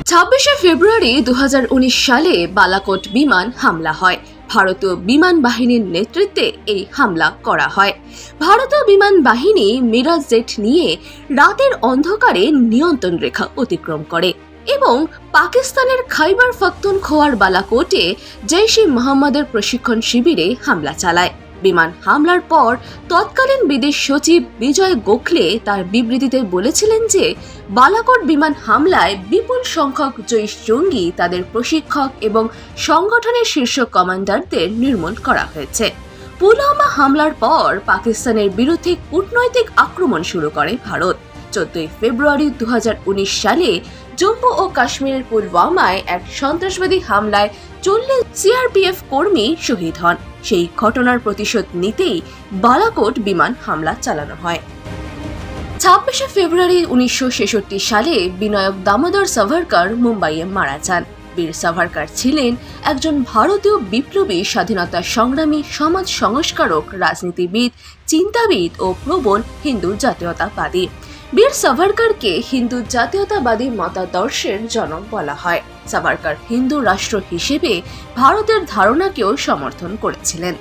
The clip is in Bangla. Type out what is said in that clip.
26শে ফেব্রুয়ারি 2019 সালে বালাকোট বিমান হামলা হয়। ভারতীয় বিমান বাহিনীর নেতৃত্বে এই হামলা করা হয়। ভারতীয় বিমান বাহিনী মিরাজ জেট নিয়ে রাতের অন্ধকারে নিয়ন্ত্রণ রেখা অতিক্রম করে এবং পাকিস্তানের খাইবার পাখতুনখোয়ার বালাকোটে জৈশ-ই-মোহাম্মদের প্রশিক্ষণ শিবিরে হামলা চালায়। বিমান হামলার পর তৎকালীন বিদেশ সচিব বিজয় গোখলে তার বিবৃতিতে বলেছিলেন যে বালাকোট বিমান হামলায় বিপুল সংখ্যক জৈশ জঙ্গি, তাদের প্রশিক্ষক এবং সংগঠনের শীর্ষ কমান্ডারদের নির্মূল করা হয়েছে। পুলওয়ামা হামলার পর পাকিস্তানের বিরুদ্ধে কূটনৈতিক আক্রমণ শুরু করে ভারত। 14 ফেব্রুয়ারি 2019 সালে জম্মু ও কাশ্মীরের পুলওয়ামায় এক সন্ত্রাসবাদী হামলায় 40 সিআরপিএফ কর্মী শহীদ হন। সেই ঘটনার প্রতিশোধ নিতেই বালাকোট বিমান হামলা চালানো হয়। 26শে ফেব্রুয়ারি 1966 সালে বিনায়ক দামোদর সাভারকর মুম্বাইয়ে মারা যান। বীর সাভারকর ছিলেন একজন ভারতীয় বিপ্লবী, স্বাধীনতা সংগ্রামী, সমাজ সংস্কারক, রাজনীতিবিদ, চিন্তাবিদ ও প্রবল হিন্দু জাতীয়তাবাদী। বীর সাভারকরকে হিন্দু জাতীয়তাবাদী মতাদর্শের জনক বলা হয়। সাভারকর হিন্দু রাষ্ট্র হিসেবে ভারতের ধারণাকেও সমর্থন করেছিলেন।